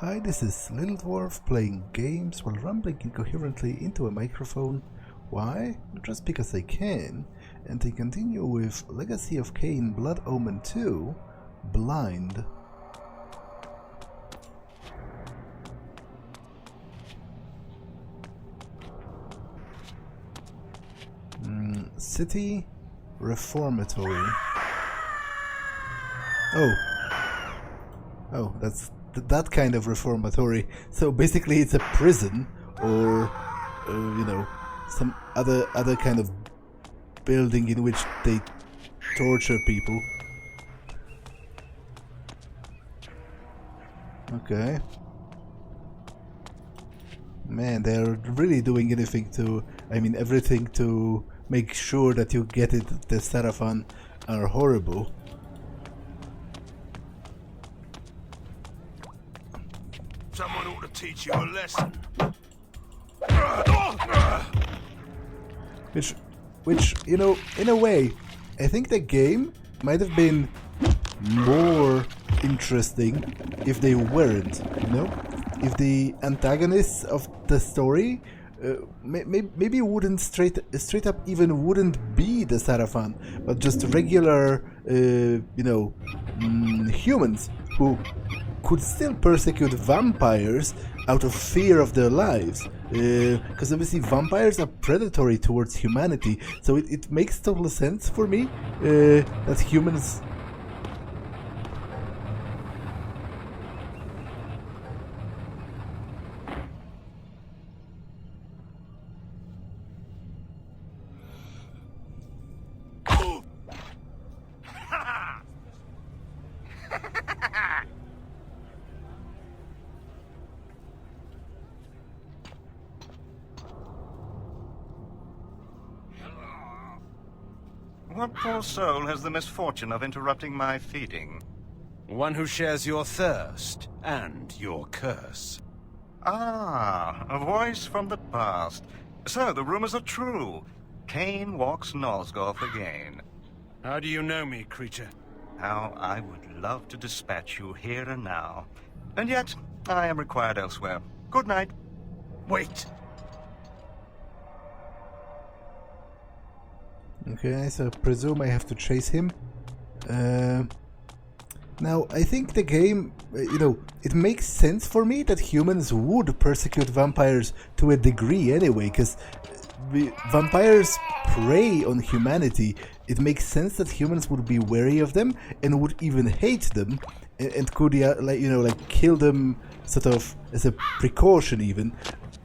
Hi, this is Little Dwarf playing games while rambling incoherently into a microphone. Why? Just because I can. And I continue with Legacy of Kain Blood Omen 2, Blind. City Reformatory. Oh, that's that kind of reformatory. So basically it's a prison or you know, some other kind of building in which they torture people. Okay. Man, they're really doing everything to make sure that you get it. The Sarafan are horrible. Someone ought to teach you a lesson. Which, you know, in a way, I think the game might have been more interesting if they weren't, you know? If the antagonists of the story maybe wouldn't straight up even wouldn't be the Sarafan, but just regular, humans who could still persecute vampires out of fear of their lives. Because obviously vampires are predatory towards humanity, so it makes total sense for me that humans... What poor soul has the misfortune of interrupting my feeding? One who shares your thirst and your curse. Ah, a voice from the past. So the rumors are true. Kain walks Nosgoth again. How do you know me, creature? How I would love to dispatch you here and now. And yet, I am required elsewhere. Good night. Wait. Okay, so I presume I have to chase him. Now, I think the game, it makes sense for me that humans would persecute vampires to a degree anyway, because vampires prey on humanity. It makes sense that humans would be wary of them and would even hate them and could, kill them sort of as a precaution even.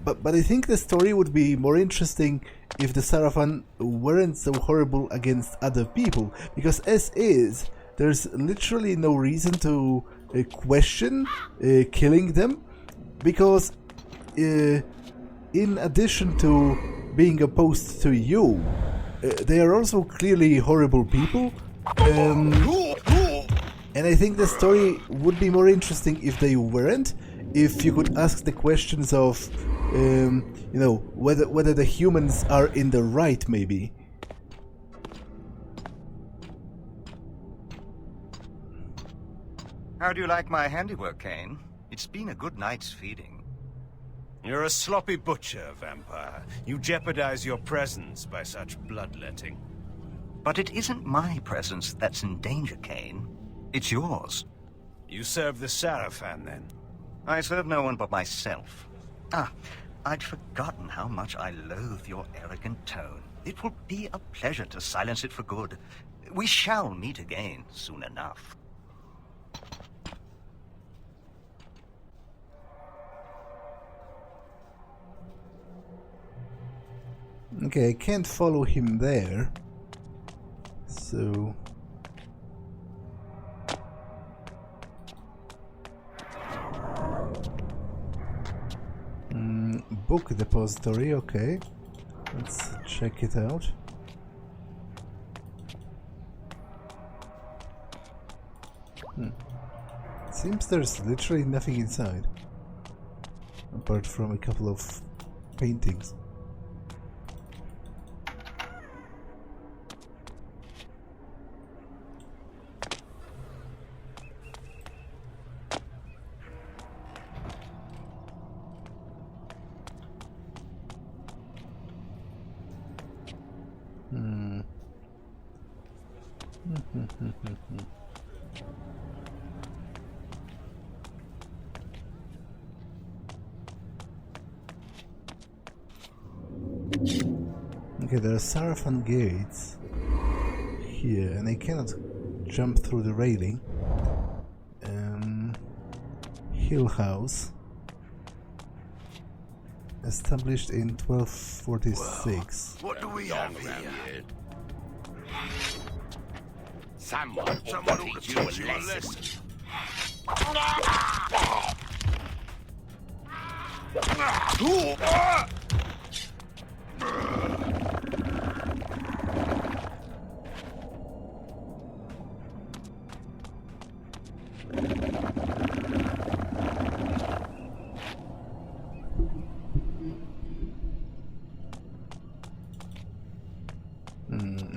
But I think the story would be more interesting if the Sarafan weren't so horrible against other people, because as is, there's literally no reason to question killing them, because in addition to being opposed to you, they are also clearly horrible people, and I think the story would be more interesting if they weren't, if you could ask the questions of whether the humans are in the right, maybe. How do you like my handiwork, Kain? It's been a good night's feeding. You're a sloppy butcher, vampire. You jeopardize your presence by such bloodletting. But it isn't my presence that's in danger, Kain. It's yours. You serve the Sarafan, then? I serve no one but myself. Ah, I'd forgotten how much I loathe your arrogant tone. It will be a pleasure to silence it for good. We shall meet again soon enough. Okay, I can't follow him there, so... book depository, okay. Let's check it out. Seems there's literally nothing inside, apart from a couple of paintings. Okay, there are Sarafan gates here, and I cannot jump through the railing. Hill House, established in 1246. What do we have here? Someone Someone ought ought to to teach you a lesson.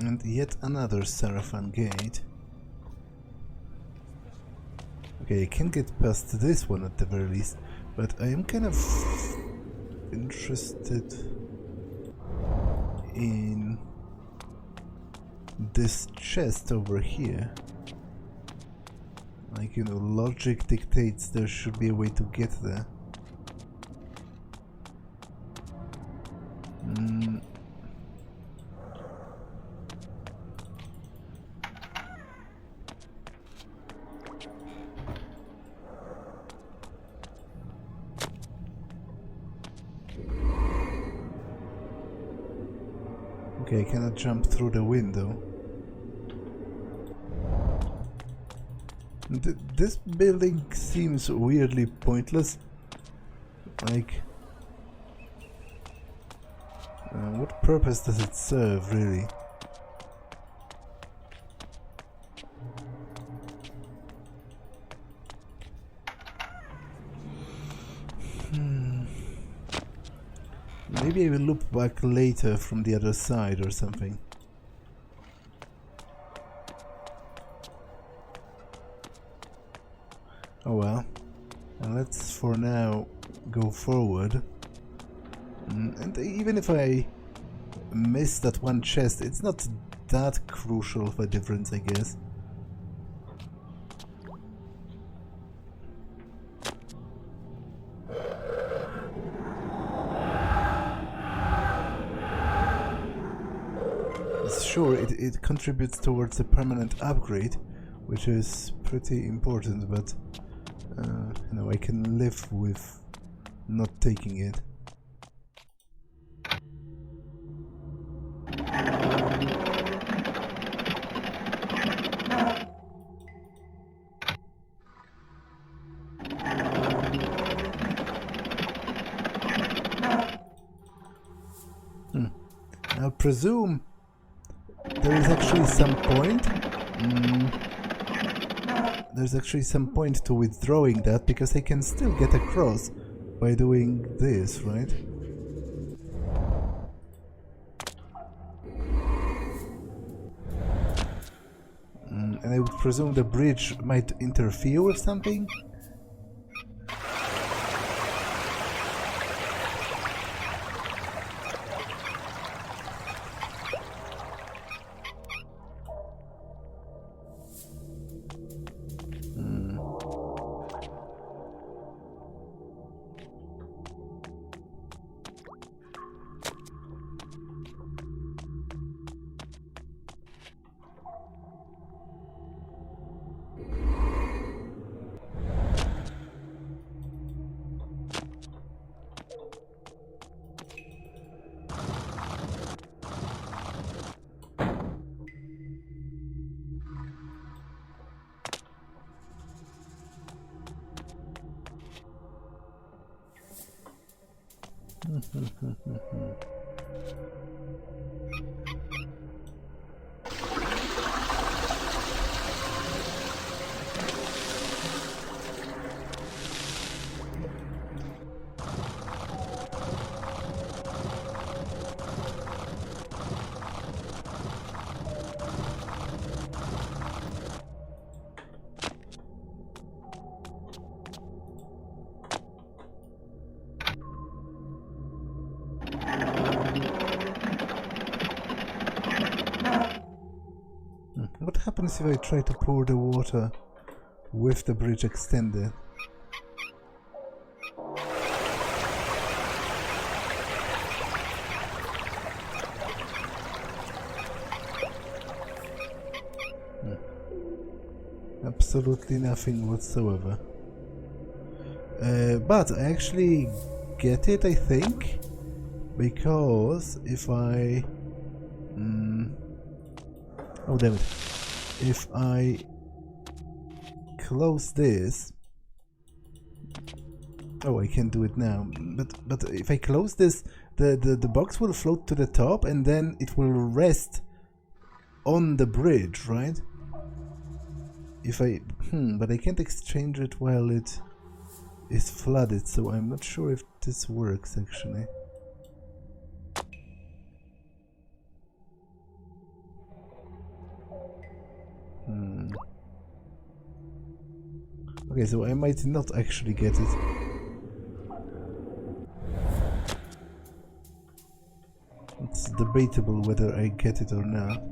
And yet another Sarafan gate. Okay, I can get past this one at the very least, but I am kind of interested in this chest over here. Like, you know, logic dictates there should be a way to get there. Okay, I cannot jump through the window. This building seems weirdly pointless. Like, what purpose does it serve, really? Maybe I will loop back later from the other side or something. Oh well. Let's for now go forward. And even if I miss that one chest, it's not that crucial of a difference, I guess. Sure, it contributes towards a permanent upgrade, which is pretty important, but you know, I can live with not taking it. I presume there is actually some point. There's actually some point to withdrawing that, because I can still get across by doing this, right? And I would presume the bridge might interfere with something. happens if I try to pour the water with the bridge extended? Absolutely nothing whatsoever. But I actually get it, I think, because if I... oh damn it. If I close this... Oh, I can't do it now. But if I close this, the box will float to the top and then it will rest on the bridge, right? If I... but I can't exchange it while it is flooded, so I'm not sure if this works actually. Okay, so I might not actually get it. It's debatable whether I get it or not.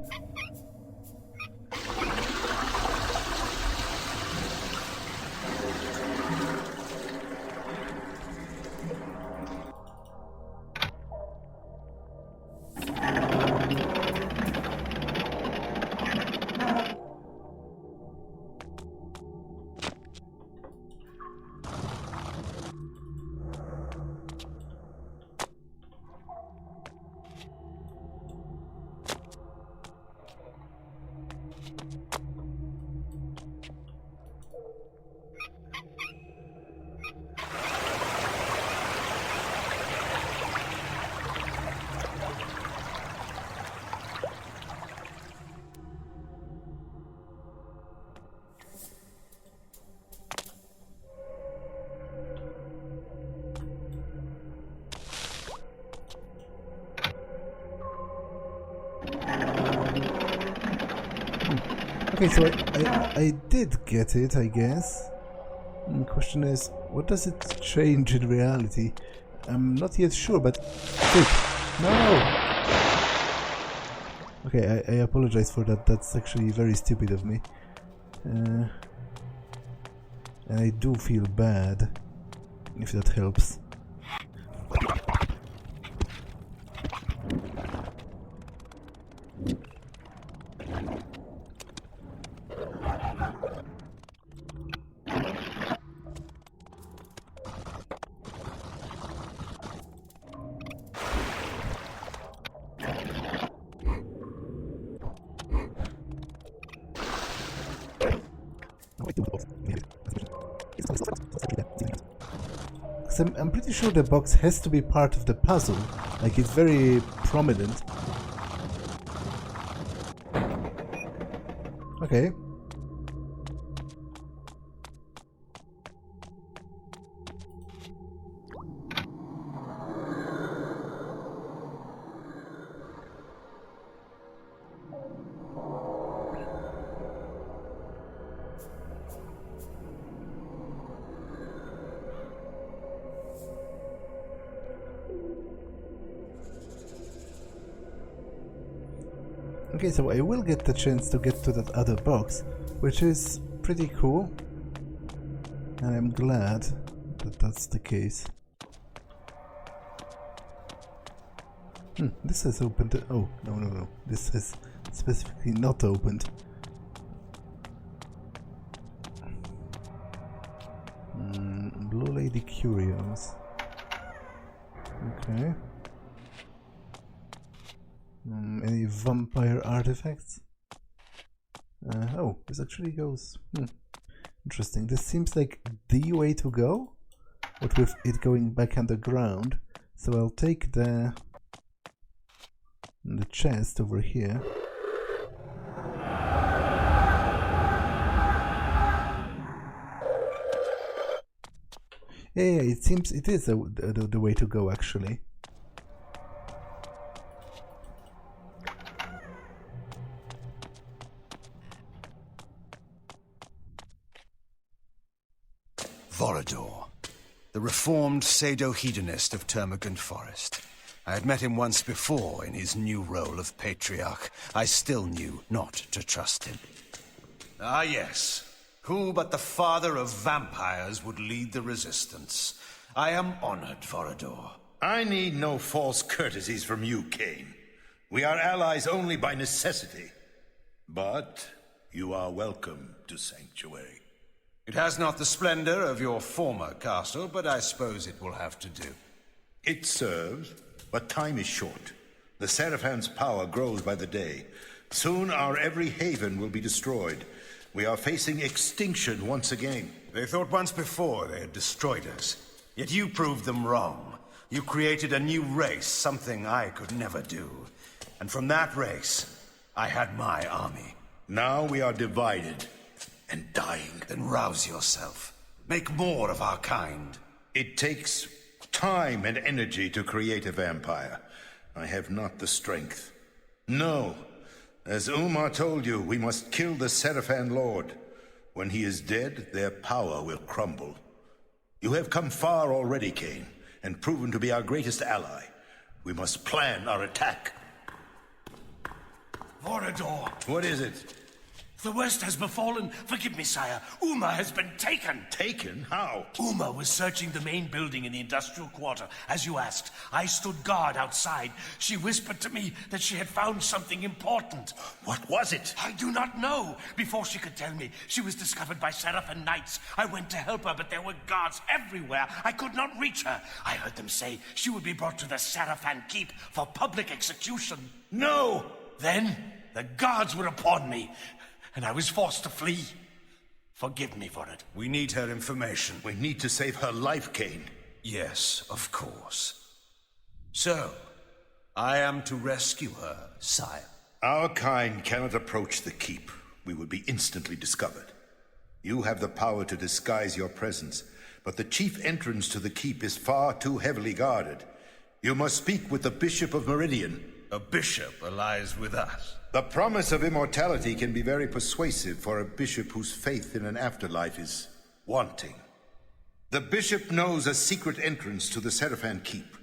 Okay, so I did get it, I guess. The question is, what does it change in reality? I'm not yet sure, but... Wait, no! Okay, I apologize for that. That's actually very stupid of me. And I do feel bad, if that helps. I'm pretty sure the box has to be part of the puzzle, like it's very prominent. Okay. Okay, so I will get the chance to get to that other box, which is pretty cool, and I'm glad that that's the case. This has opened. Oh, no. This is specifically not opened. Blue Lady Curios. Okay. Any vampire artifacts? Oh, this actually goes... Interesting. This seems like the way to go, but with it going back underground. So I'll take the chest over here. Yeah, it seems it is the way to go actually. Vorador, the reformed pseudo-hedonist of Termagant Forest. I had met him once before in his new role of patriarch. I still knew not to trust him. Ah, yes. Who but the father of vampires would lead the resistance? I am honored, Vorador. I need no false courtesies from you, Kain. We are allies only by necessity. But you are welcome to Sanctuary. It has not the splendor of your former castle, but I suppose it will have to do. It serves, but time is short. The Seraphan's power grows by the day. Soon our every haven will be destroyed. We are facing extinction once again. They thought once before they had destroyed us. Yet you proved them wrong. You created a new race, something I could never do. And from that race, I had my army. Now we are divided and dying. Then rouse yourself. Make more of our kind. It takes time and energy to create a vampire. I have not the strength. No. As Umar told you, we must kill the Seraphan Lord. When he is dead, their power will crumble. You have come far already, Kain, and proven to be our greatest ally. We must plan our attack. Vorador! What is it? The worst has befallen. Forgive me, sire. Uma has been taken. Taken? How? Uma was searching the main building in the industrial quarter, as you asked. I stood guard outside. She whispered to me that she had found something important. What was it? I do not know. Before she could tell me, she was discovered by Seraphan knights. I went to help her, but there were guards everywhere. I could not reach her. I heard them say she would be brought to the Seraphan Keep for public execution. No! Then the guards were upon me, and I was forced to flee. Forgive me for it. We need her information. We need to save her life, Kain. Yes, of course. So, I am to rescue her, sire. Our kind cannot approach the keep. We would be instantly discovered. You have the power to disguise your presence, but the chief entrance to the keep is far too heavily guarded. You must speak with the Bishop of Meridian. A bishop allies with us. The promise of immortality can be very persuasive for a bishop whose faith in an afterlife is wanting. The bishop knows a secret entrance to the Seraphan Keep.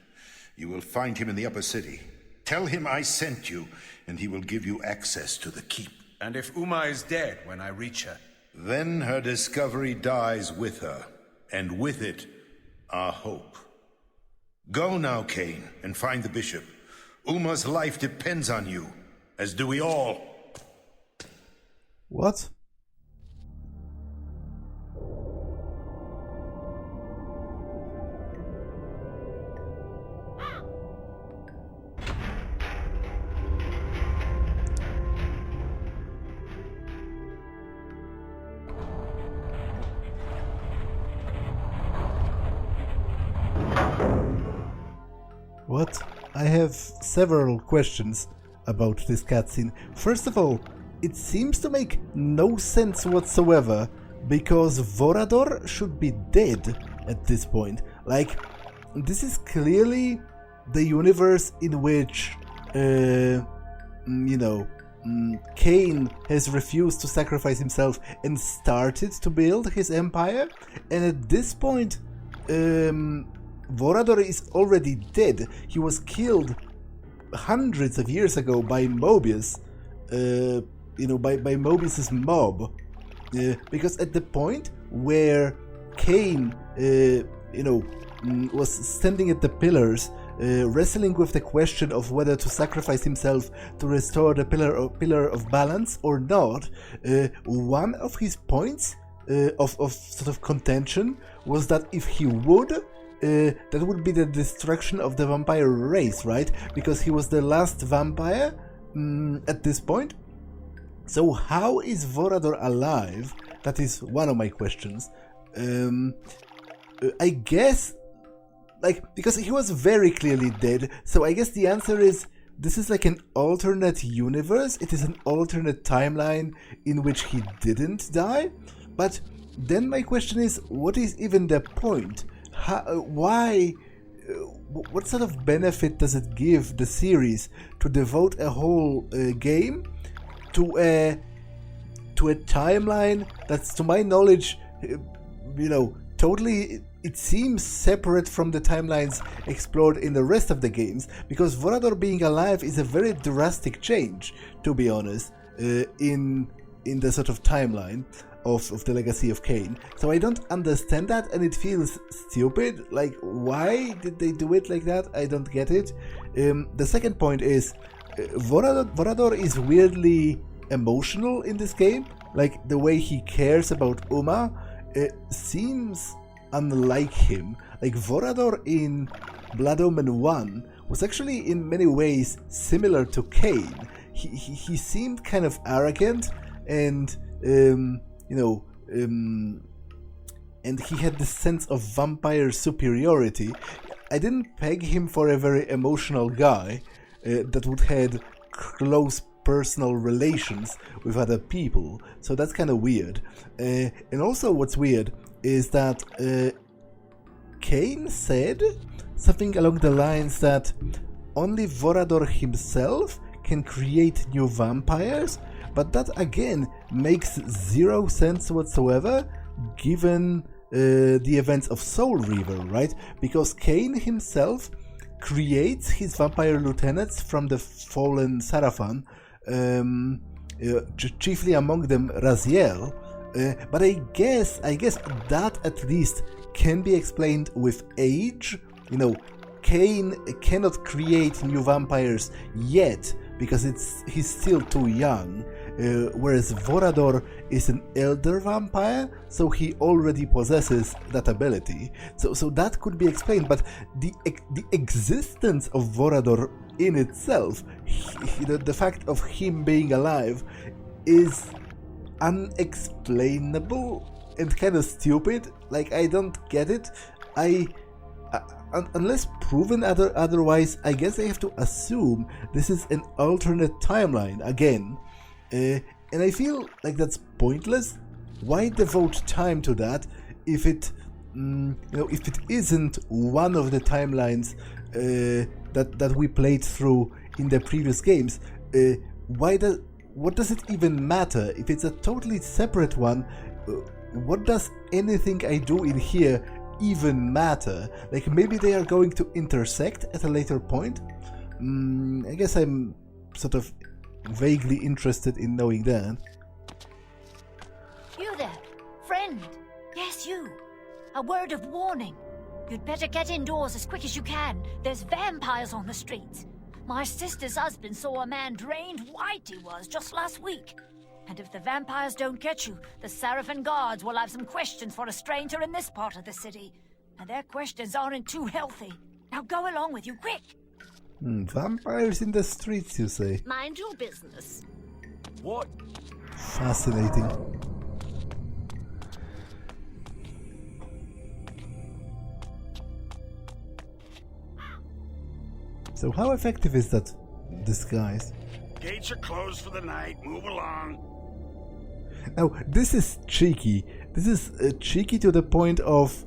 You will find him in the upper city. Tell him I sent you, and he will give you access to the keep. And if Uma is dead when I reach her? Then her discovery dies with her, and with it, our hope. Go now, Kain, and find the bishop. Uma's life depends on you, as do we all. What? What? I have several questions about this cutscene. First of all, it seems to make no sense whatsoever, because Vorador should be dead at this point. Like, this is clearly the universe in which, Kain has refused to sacrifice himself and started to build his empire, and at this point, Vorador is already dead. He was killed hundreds of years ago by Mobius, by Mobius's mob, because at the point where Kain, was standing at the pillars, wrestling with the question of whether to sacrifice himself to restore the pillar of balance or not, one of his points of sort of contention was that if he would, that would be the destruction of the vampire race, right? Because he was the last vampire at this point. So how is Vorador alive? That is one of my questions. I guess, because he was very clearly dead, so I guess the answer is this is like an alternate universe. It is an alternate timeline in which he didn't die. But then my question is, what is even the point? Why? What sort of benefit does it give the series to devote a whole game to a timeline that's, to my knowledge, totally, it seems separate from the timelines explored in the rest of the games, because Vorador being alive is a very drastic change, to be honest, in the sort of timeline of the Legacy of Kain. So I don't understand that, and it feels stupid. Like, why did they do it like that? I don't get it. The second point is, Vorador is weirdly emotional in this game. Like, the way he cares about Uma seems unlike him. Like, Vorador in Blood Omen 1 was actually in many ways similar to Kain. He seemed kind of arrogant and and he had this sense of vampire superiority. I didn't peg him for a very emotional guy that would have close personal relations with other people, so that's kind of weird. And also what's weird is that Kain said something along the lines that only Vorador himself can create new vampires, but that again makes zero sense whatsoever given the events of Soul Reaver, right? Because Kain himself creates his vampire lieutenants from the fallen Sarafan, chiefly among them Raziel, but I guess that at least can be explained with age. Kain cannot create new vampires yet because he's still too young, whereas Vorador is an elder vampire, so he already possesses that ability. So that could be explained, but the existence of Vorador in itself, the fact of him being alive, is unexplainable and kind of stupid. Like, I don't get it. Unless proven otherwise, I guess I have to assume this is an alternate timeline again, and I feel like that's pointless. Why devote time to that if it isn't one of the timelines that we played through in the previous games? What does it even matter if it's a totally separate one? What does anything I do in here even matter? Like, maybe they are going to intersect at a later point. I guess I'm sort of vaguely interested in knowing that. You there, friend? Yes, you. A word of warning. You'd better get indoors as quick as you can. There's vampires on the streets. My sister's husband saw a man drained white he was just last week. And if the vampires don't get you, the Sarafan guards will have some questions for a stranger in this part of the city. And their questions aren't too healthy. Now go along with you, quick! Vampires in the streets, you say? Mind your business. What? Fascinating. So how effective is that disguise? Gates are closed for the night. Move along. Now, this is cheeky. This is cheeky to the point of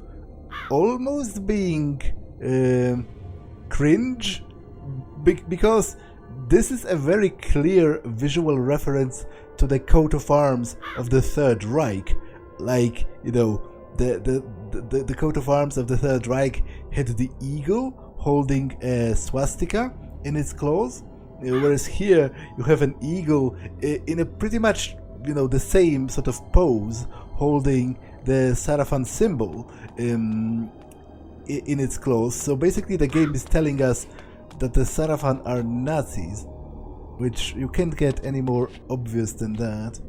almost being cringe, because this is a very clear visual reference to the coat of arms of the Third Reich. Like, the coat of arms of the Third Reich had the eagle holding a swastika in its claws, whereas here you have an eagle in a pretty much the same sort of pose, holding the Sarafan symbol in its claws. So basically the game is telling us that the Sarafan are Nazis, which you can't get any more obvious than that.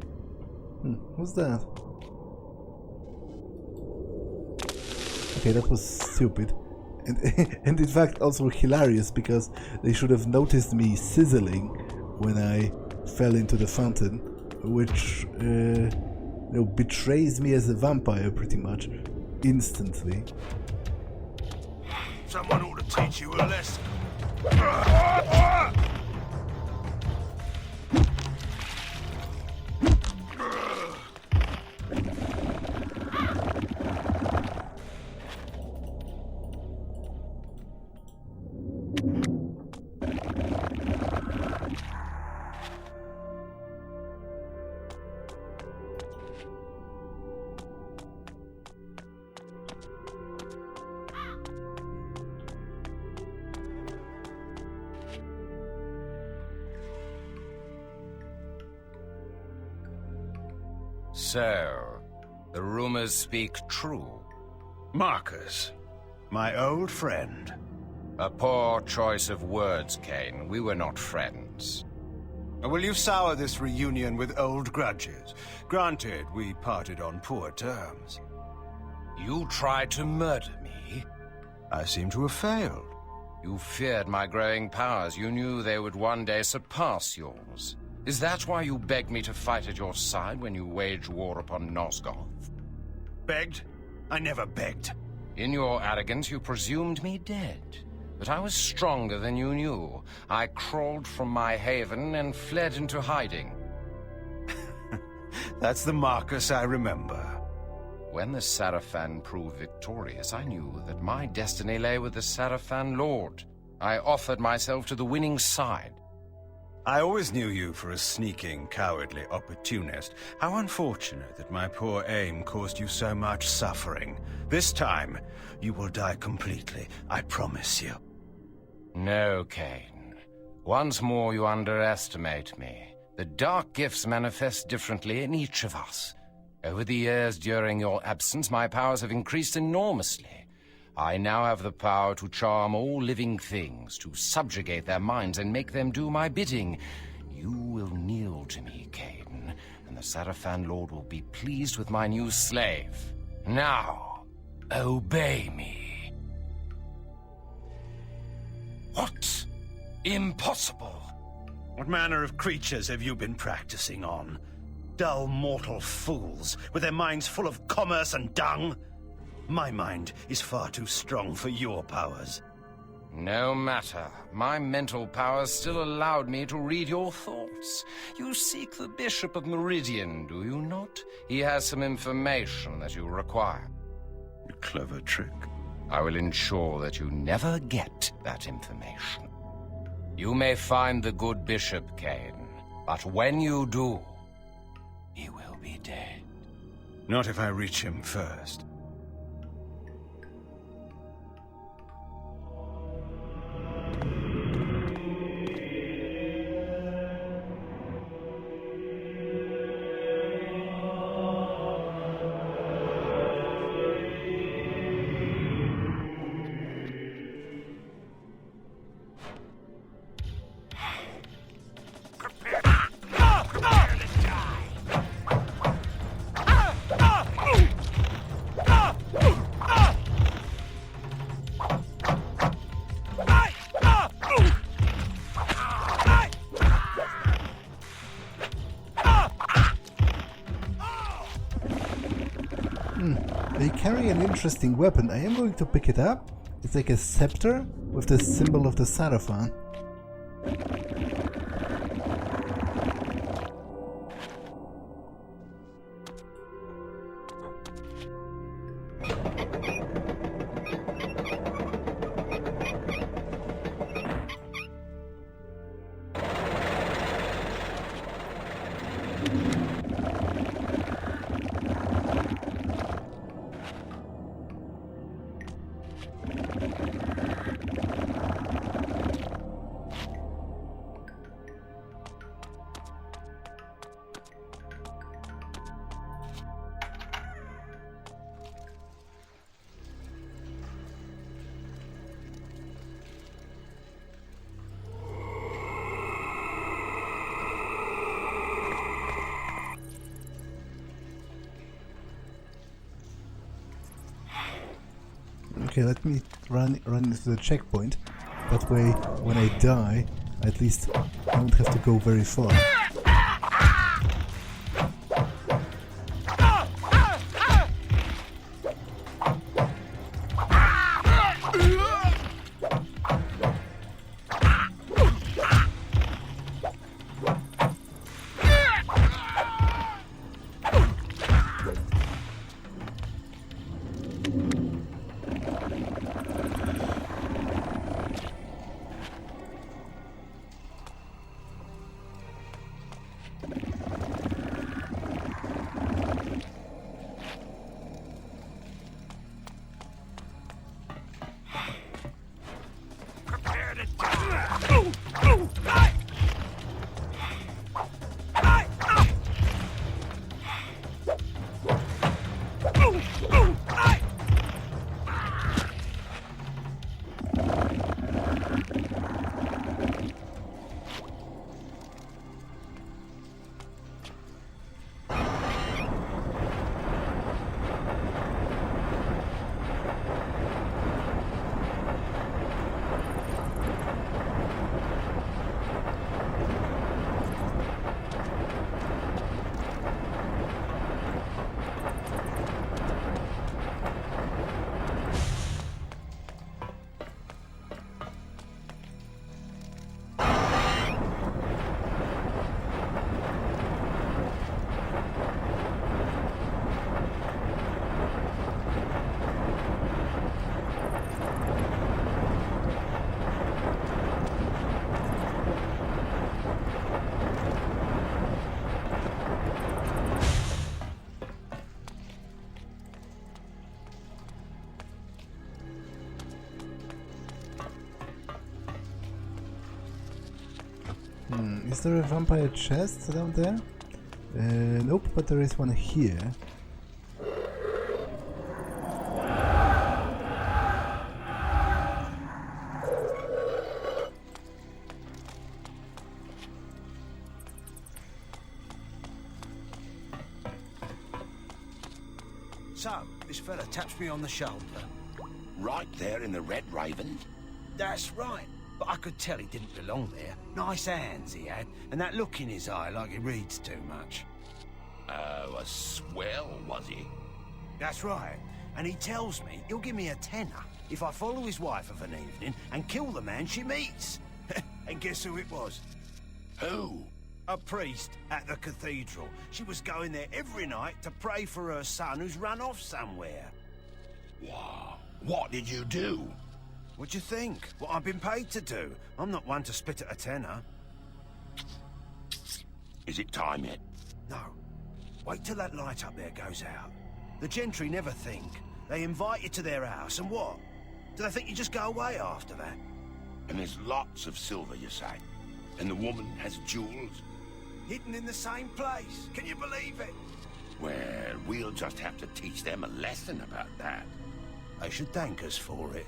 Who's that? Okay, that was stupid. And in fact also hilarious, because they should have noticed me sizzling when I fell into the fountain, which betrays me as a vampire pretty much instantly. Someone ought to teach you a lesson. So, the rumors speak true. Marcus, my old friend. A poor choice of words, Kain. We were not friends. Will you sour this reunion with old grudges? Granted, we parted on poor terms. You tried to murder me. I seem to have failed. You feared my growing powers. You knew they would one day surpass yours. Is that why you begged me to fight at your side when you waged war upon Nosgoth? Begged? I never begged. In your arrogance, you presumed me dead. But I was stronger than you knew. I crawled from my haven and fled into hiding. That's the Marcus I remember. When the Sarafan proved victorious, I knew that my destiny lay with the Sarafan Lord. I offered myself to the winning side. I always knew you for a sneaking, cowardly opportunist. How unfortunate that my poor aim caused you so much suffering. This time, you will die completely, I promise you. No, Kain. Once more you underestimate me. The dark gifts manifest differently in each of us. Over the years during your absence, my powers have increased enormously. I now have the power to charm all living things, to subjugate their minds and make them do my bidding. You will kneel to me, Kain, and the Sarafan Lord will be pleased with my new slave. Now, obey me. What? Impossible! What manner of creatures have you been practicing on? Dull mortal fools, with their minds full of commerce and dung? My mind is far too strong for your powers. No matter. My mental powers still allowed me to read your thoughts. You seek the Bishop of Meridian, do you not? He has some information that you require. A clever trick. I will ensure that you never get that information. You may find the good Bishop, Kain, but when you do, he will be dead. Not if I reach him first. They carry an interesting weapon. I am going to pick it up. It's like a scepter with the symbol of the Sarafan. Okay, let me run into the checkpoint. That way, when I die, at least I don't have to go very far. Is there a vampire chest down there? Nope, but there is one here. So, this fella taps me on the shoulder. Right there in the Red Raven? That's right, but I could tell he didn't belong there. Nice hands he had, and that look in his eye like he reads too much. Oh, a swell, was he? That's right, and he tells me he'll give me a tenner if I follow his wife of an evening and kill the man she meets. And guess who it was? Who? A priest at the cathedral. She was going there every night to pray for her son who's run off somewhere. Wow. What did you do? What do you think? What I've been paid to do. I'm not one to spit at a tenner. Is it time yet? No. Wait till that light up there goes out. The gentry never think. They invite you to their house, and what? Do they think you just go away after that? And there's lots of silver, you say? And the woman has jewels? Hidden in the same place. Can you believe it? Well, we'll just have to teach them a lesson about that. They should thank us for it.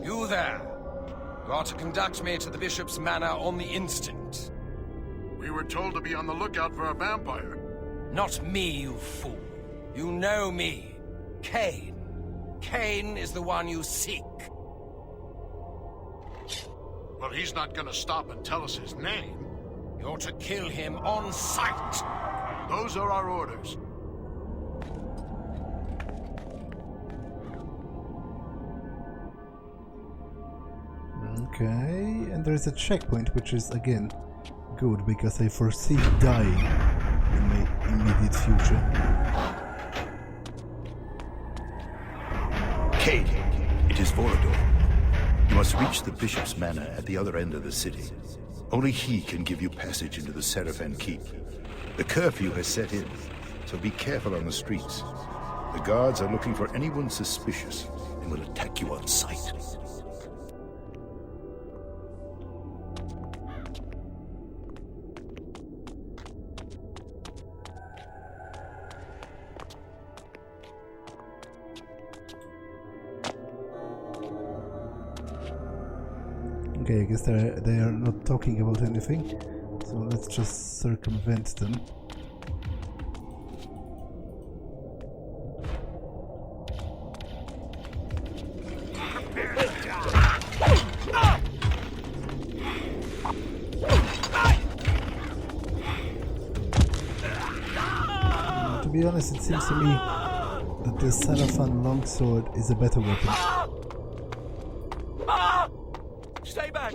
You there! You are to conduct me to the Bishop's manor on the instant. We were told to be on the lookout for a vampire. Not me, you fool. You know me. Kain. Kain is the one you seek. Well, he's not gonna stop and tell us his name. You're to kill him on sight. Those are our orders. Okay, and there's a checkpoint, which is, again, good, because I foresee dying in my immediate future. Kain, it is Vorador. You must reach the Bishop's manor at the other end of the city. Only he can give you passage into the Seraphan Keep. The curfew has set in, so be careful on the streets. The guards are looking for anyone suspicious and will attack you on sight. Okay, I guess they are not talking about anything, so let's just circumvent them. To be honest, it seems to me that the Seraphan longsword is a better weapon. Stay back!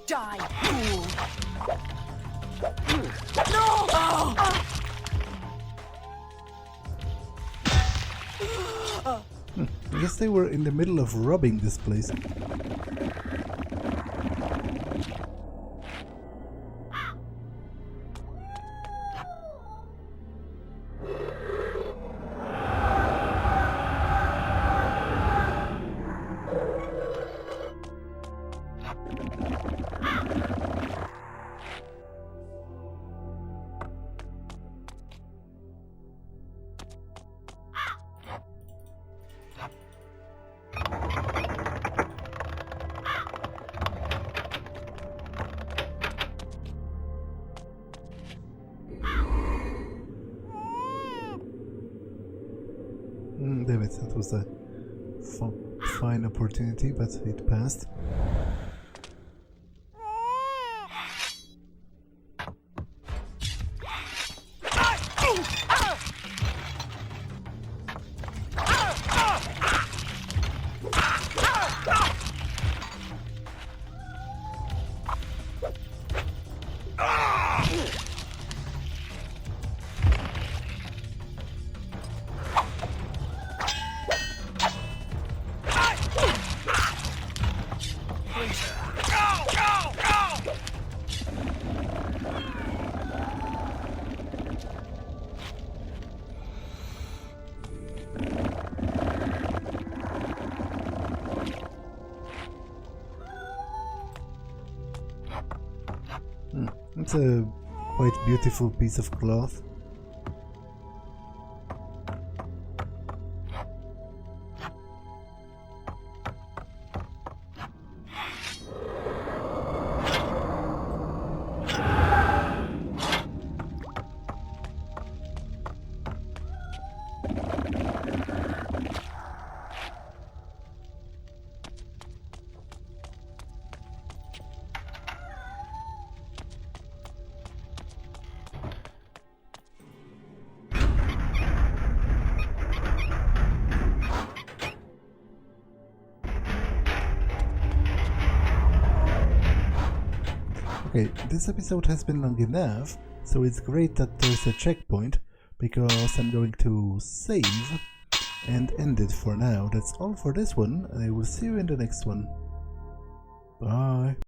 Die, fool! No! I guess they were in the middle of robbing this place. Damn it, that was a fine opportunity, but it passed. It's a quite beautiful piece of cloth. Okay, this episode has been long enough, so it's great that there's a checkpoint, because I'm going to save and end it for now. That's all for this one, and I will see you in the next one. Bye!